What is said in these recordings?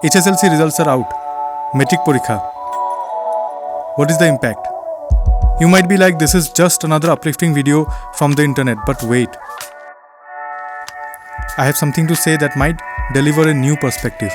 HSLC results are out. Metric Porikha. What is the impact? You might be like, this is just another uplifting video from the internet, but wait. I have something to say that might deliver a new perspective.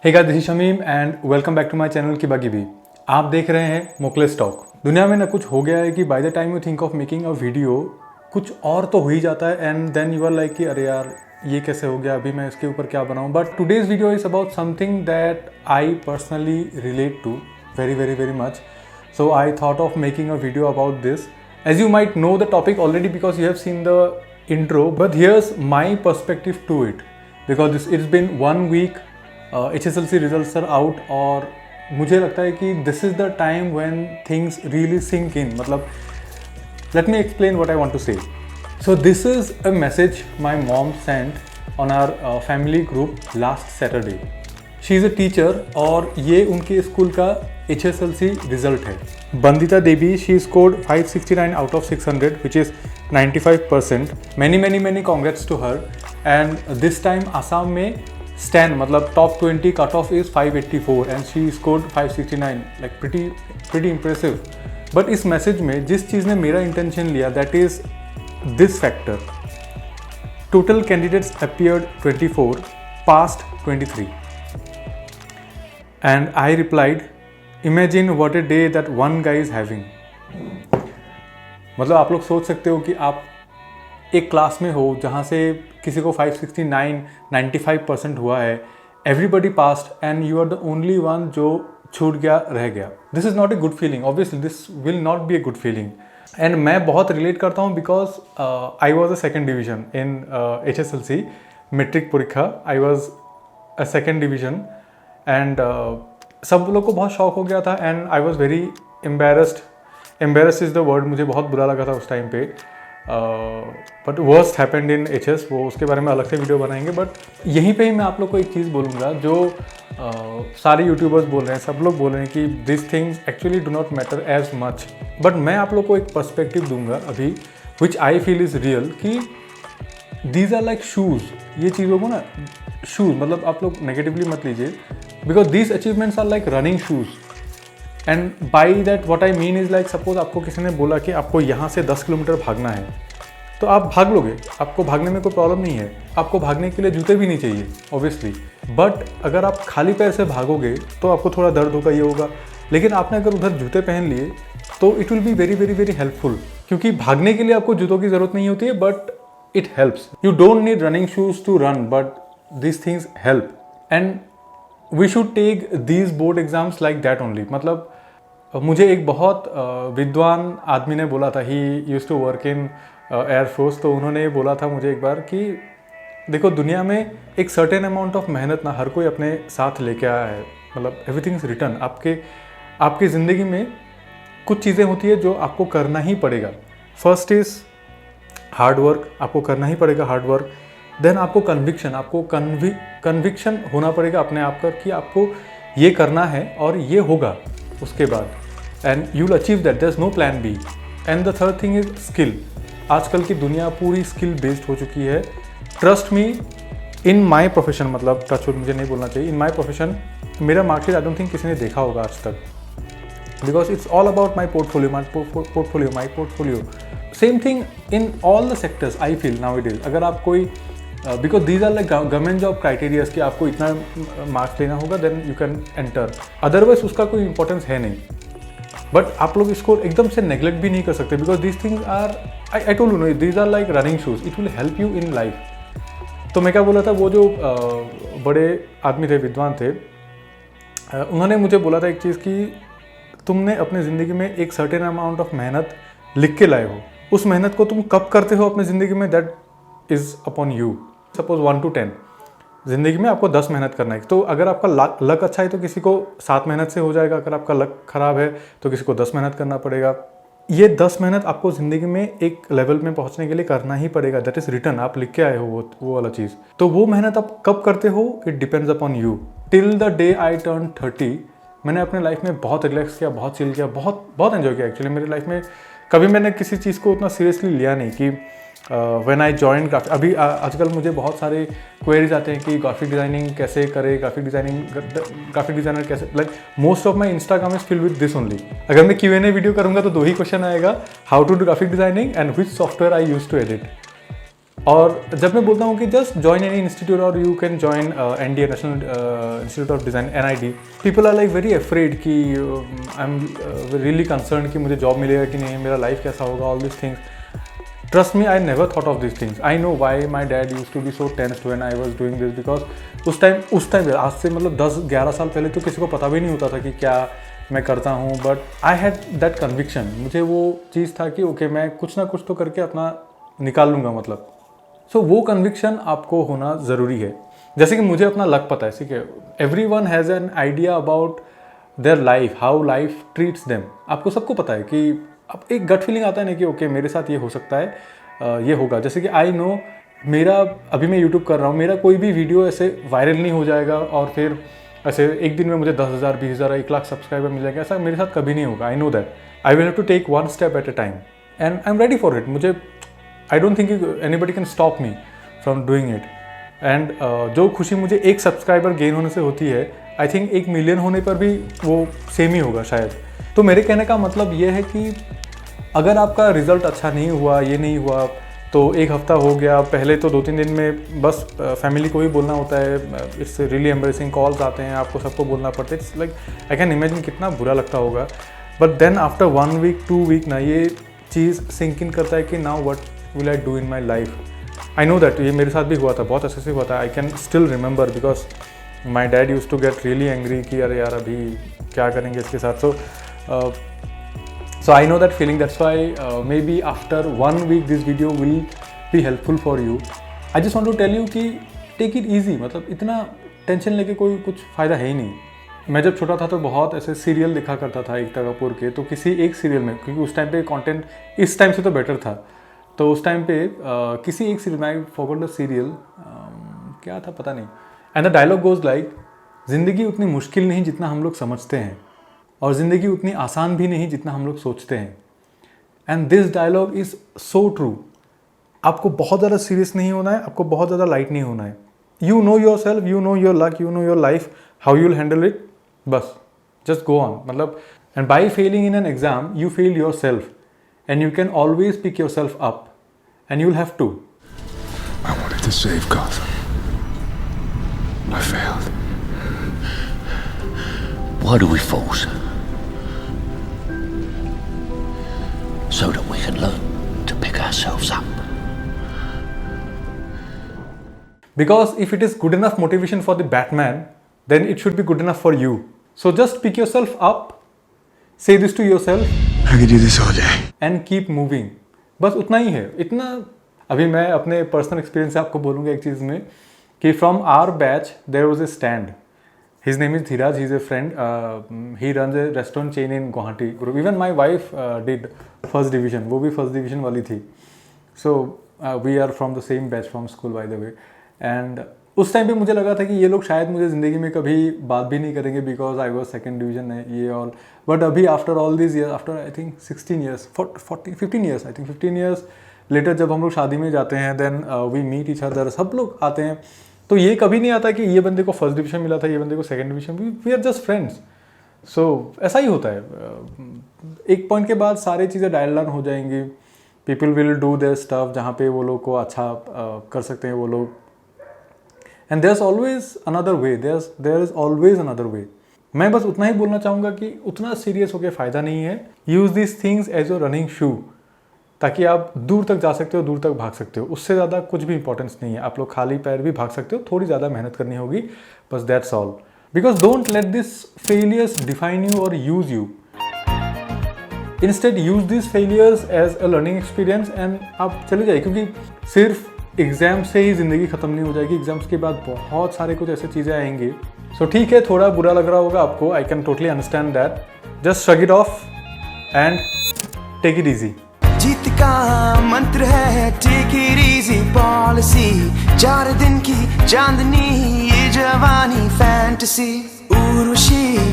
Hey guys, this is Shamim and welcome back to my channel Kibagi Bhi. आप देख रहे हैं मोकलेस talk. दुनिया में ना कुछ हो गया है कि by the time you think of making a video कुछ और तो हो ही जाता है and then you are like कि अरे यार ये कैसे हो गया, अभी मैं इसके ऊपर क्या बनाऊं। But today's video is about something that I personally relate to very much, so I thought of making a video about this. As you might know the topic already because you have seen the intro, but here's my perspective to it because it's been 1 week, HSLC results are out और मुझे लगता है कि this is the time when things really sink in. मतलब let me explain what I want to say. So this is a message my mom sent on our family group last Saturday. She is a teacher और ये उनके school का HSLC result है। Bandita Devi, she scored 569 out of 600 which is 95%. many congrats to her. And this time Assam में stand मतलब top 20 cut off is 584 and she scored 569, like pretty impressive. But इस message में जिस चीज़ ने मेरा इंटेंशन लिया that is this factor. Total candidates appeared 24, past 23 and I replied, imagine what a day that one guy is having. मतलब आप लोग सोच सकते हो कि आप एक क्लास में हो जहाँ से किसी को 569 95% हुआ है, everybody passed and you are the only one जो छूट गया, रह गया। This is not a good feeling, obviously this will not be a good feeling. And मैं बहुत रिलेट करता हूँ because I was a second division in HSLC matric परीक्षा। I was a second division and सब लोग को बहुत shock हो गया था and I was very embarrassed is the word. मुझे बहुत बुरा लगा था उस टाइम पे। But worst happened in HS, वो उसके बारे में अलग से वीडियो बनाएंगे। बट यहीं पे ही मैं आप लोग को एक चीज़ बोलूँगा जो सारे यूट्यूबर्स बोल रहे हैं, सब लोग बोल रहे हैं कि this things actually do not matter as much. But मैं आप लोग को एक पर्सपेक्टिव दूंगा अभी which I feel is real कि दीज आर लाइक शूज़। ये चीज़ों को ना शूज़ मतलब आप लोग नेगेटिवली मत लीजिए because these achievements are like running shoes. And by that what I mean is like suppose आपको किसी ने बोला कि आपको यहाँ से 10 किलोमीटर भागना है तो आप भाग लोगे, आपको भागने में कोई प्रॉब्लम नहीं है। आपको भागने के लिए जूते भी नहीं चाहिए ऑब्वियसली। बट अगर आप खाली पैर से भागोगे तो आपको थोड़ा दर्द होगा, ये होगा। लेकिन आपने अगर उधर जूते पहन लिए तो it will be very helpful, क्योंकि भागने के लिए आपको जूतों की ज़रूरत नहीं होती है but it helps. You don't need running shoes to run but this things help and we should take these board exams like that only. मतलब मुझे एक बहुत विद्वान आदमी ने बोला था, he used to work in air force, तो उन्होंने बोला था मुझे एक बार कि देखो दुनिया में एक सर्टेन अमाउंट ऑफ मेहनत ना हर कोई अपने साथ लेके आया है। मतलब एवरीथिंग इज रिटर्न। आपकी ज़िंदगी में कुछ चीज़ें होती है जो आपको करना ही पड़ेगा। फर्स्ट इज़ हार्ड वर्क, आपको करना ही पड़ेगा हार्ड वर्क। देन आपको कन्विक्शन, आपको कन्विक्शन होना पड़ेगा अपने आप पर कि आपको ये करना है और ये होगा उसके बाद, and you will achieve that, there is no plan B. And the third thing is skill. आजकल की दुनिया पूरी स्किल बेस्ड हो चुकी है। Trust me, in my profession, मतलब टच वुड मुझे नहीं बोलना चाहिए, इन माई प्रोफेशन मेरा मार्केट आई डोंट थिंक किसी ने देखा होगा आज तक, because it's all about my portfolio. Same thing in all the sectors I feel now it is. अगर आप कोई because these are like government job criterias कि आपको इतना मार्क्स लेना होगा then you can enter, otherwise उसका कोई इंपॉर्टेंस है नहीं। बट आप लोग इसको एकदम से नेग्लेक्ट भी नहीं कर सकते because these things are I told you know these are like running shoes, it will help you in life. तो मैं क्या बोला था, वो जो बड़े आदमी थे, विद्वान थे, उन्होंने मुझे बोला था एक चीज़ कि तुमने अपनी ज़िंदगी में एक सर्टेन अमाउंट ऑफ मेहनत लिख के लाए हो, उस मेहनत को तुम कब करते हो अपनी ज़िंदगी में that is upon you. Suppose 1 to 10 ज़िंदगी में आपको 10 मेहनत करना है, तो अगर आपका लक अच्छा है तो किसी को 7 मेहनत से हो जाएगा, अगर आपका लक ख़राब है तो किसी को 10 मेहनत करना पड़ेगा। ये 10 मेहनत आपको ज़िंदगी में एक लेवल में पहुंचने के लिए करना ही पड़ेगा, दैट इज़ रिटर्न, आप लिख के आए हो वो वाला चीज़। तो वो मेहनत आप कब करते हो, it depends upon you. Till the day I turn 30 मैंने अपने लाइफ में बहुत रिलैक्स किया, बहुत चिल किया, बहुत एंजॉय किया। एक्चुअली मेरी लाइफ में कभी मैंने किसी चीज़ को उतना सीरियसली लिया नहीं कि व्हेन आई जॉइन ग्राफिक। अभी आजकल मुझे बहुत सारे क्वेरीज आते हैं कि ग्राफिक डिज़ाइनिंग कैसे करे, ग्राफिक डिज़ाइनर कैसे, like most of my Instagram is filled with this only. अगर मैं Q&A वीडियो करूँगा तो 2 ही क्वेश्चन आएगा, how to do graphic designing and which software I use to edit. और जब मैं बोलता हूँ कि जस्ट जॉइन एनी इंस्टीट्यूट और you can join NDA, national institute of design, NID, people are like very afraid कि I am really concern कि मुझे जॉब मिलेगा कि नहीं, मेरा लाइफ कैसा होगा, all this things. Trust me, I never thought of these things. I know why my dad used to be so tensed when I was doing this because उस time आज से मतलब 10-11 साल पहले तो किसी को पता भी नहीं होता था कि क्या मैं करता हूँ, but I had that conviction. मुझे वो चीज़ था कि ओके मैं कुछ ना कुछ तो करके अपना निकाल लूँगा मतलब। सो वो कन्विक्शन आपको होना ज़रूरी है। जैसे कि मुझे अपना लक पता है, ठीक है, every one has an idea about their life, how life treats them. आपको सबको पता है कि अब एक गट फीलिंग आता है ना कि ओके मेरे साथ ये हो सकता है, ये होगा। जैसे कि आई नो मेरा अभी मैं यूट्यूब कर रहा हूँ, मेरा कोई भी वीडियो ऐसे वायरल नहीं हो जाएगा और फिर ऐसे एक दिन में मुझे 10,000, 20,000, 1 लाख सब्सक्राइबर मिल जाएगा, ऐसा मेरे साथ कभी नहीं होगा। I know that I will have to take 1 step at a time and I am ready for it. मुझे I don't think anybody can stop me from doing it. And जो खुशी मुझे 1 सब्सक्राइबर गेन होने से होती है, I think 1 million होने पर भी वो सेम ही होगा शायद। तो मेरे कहने का मतलब ये है कि अगर आपका रिज़ल्ट अच्छा नहीं हुआ, ये नहीं हुआ, तो 1 हफ्ता हो गया, पहले तो 2-3 दिन में बस फैमिली को ही बोलना होता है, इट्स रियली एम्बरेसिंग, कॉल्स आते हैं, आपको सबको बोलना पड़ता है, it's like I can imagine कितना बुरा लगता होगा। But then after 1 week 2 week ना ये चीज़ सिंक इन करता है कि now what will I do in my life. I know that ये मेरे साथ भी हुआ था, बहुत अच्छे से हुआ था। I can still remember because my dad use to get really angry कि अरे यार अभी क्या करेंगे इसके साथ। So I know that feeling, that's why maybe after 1 week this video will be helpful for you. I just want to tell you कि take it easy, मतलब इतना टेंशन लेके कोई कुछ फ़ायदा है ही नहीं। मैं जब छोटा था तो बहुत ऐसे सीरियल देखा करता था एकता कपूर के, तो किसी एक सीरियल में, क्योंकि उस टाइम पे कंटेंट इस टाइम से तो बेटर था, तो उस टाइम पे किसी एक सीरियल में, आई फॉरगॉट द सीरियल क्या था पता नहीं, and the dialogue goes like, ज़िंदगी उतनी मुश्किल नहीं जितना हम लोग समझते हैं और ज़िंदगी उतनी आसान भी नहीं जितना हम लोग सोचते हैं। And this dialogue is so true. आपको बहुत ज़्यादा सीरियस नहीं होना है, आपको बहुत ज़्यादा लाइट नहीं होना है। You know yourself, you know your luck, you know your life, how you will handle it, बस जस्ट गो ऑन। मतलब and by failing in an exam you fail yourself and you can always pick yourself up and you will have to. I wanted to save Gotham. I failed. Why do we fall, sir? So that we can learn to pick ourselves up. Because if it is good enough motivation for the Batman, then it should be good enough for you. So just pick yourself up, say this to yourself. I could do this all day. And keep moving. बस उतना ही है। इतना अभी मैं अपने personal experience से आपको बोलूँगा एक चीज़ में कि from our batch there was a stand. His name is Dhiraj. He's a friend. He runs a restaurant chain in Guwahati. Even my wife did first division. वो भी first division वाली थी. So we are from the same batch from school by the way. And उस time पे मुझे लगा था कि ये लोग शायद मुझे ज़िंदगी में कभी बात भी नहीं करेंगे because I was second division है ये all. But अभी after all these years, after I think 16 years, 15 years, I think 15 years later जब हम लोग शादी में जाते हैं then we meet each other. सब लोग आते हैं. तो ये कभी नहीं आता कि ये बंदे को फर्स्ट डिवीजन मिला था, ये बंदे को second division, we are just friends. So ऐसा ही होता है. एक पॉइंट के बाद सारी चीज़ें डायल डाउन हो जाएंगी. People will do their stuff जहाँ पे वो लोग को अच्छा कर सकते हैं वो लोग. And there is always another way, there is always another way. मैं बस उतना ही बोलना चाहूँगा कि उतना सीरियस होकर फ़ायदा नहीं है. Use this things as your running shoe ताकि आप दूर तक जा सकते हो, दूर तक भाग सकते हो. उससे ज़्यादा कुछ भी इंपॉर्टेंस नहीं है. आप लोग खाली पैर भी भाग सकते हो, थोड़ी ज़्यादा मेहनत करनी होगी, बस that's all. Because don't let this failures define you और use you. Instead use this failures as a learning experience and आप चले जाइए. क्योंकि सिर्फ एग्जाम से ही ज़िंदगी ख़त्म नहीं हो जाएगी. एग्जाम्स के बाद बहुत सारे कुछ ऐसे चीज़ें आएंगी. सो ठीक है, थोड़ा बुरा लग रहा होगा आपको, I can totally understand that. Just shrug it off and take it easy. जीत का मंत्र है टेक इट इजी पॉलिसी, 4 दिन की चांदनी ये जवानी फैंटेसी, उर्वशी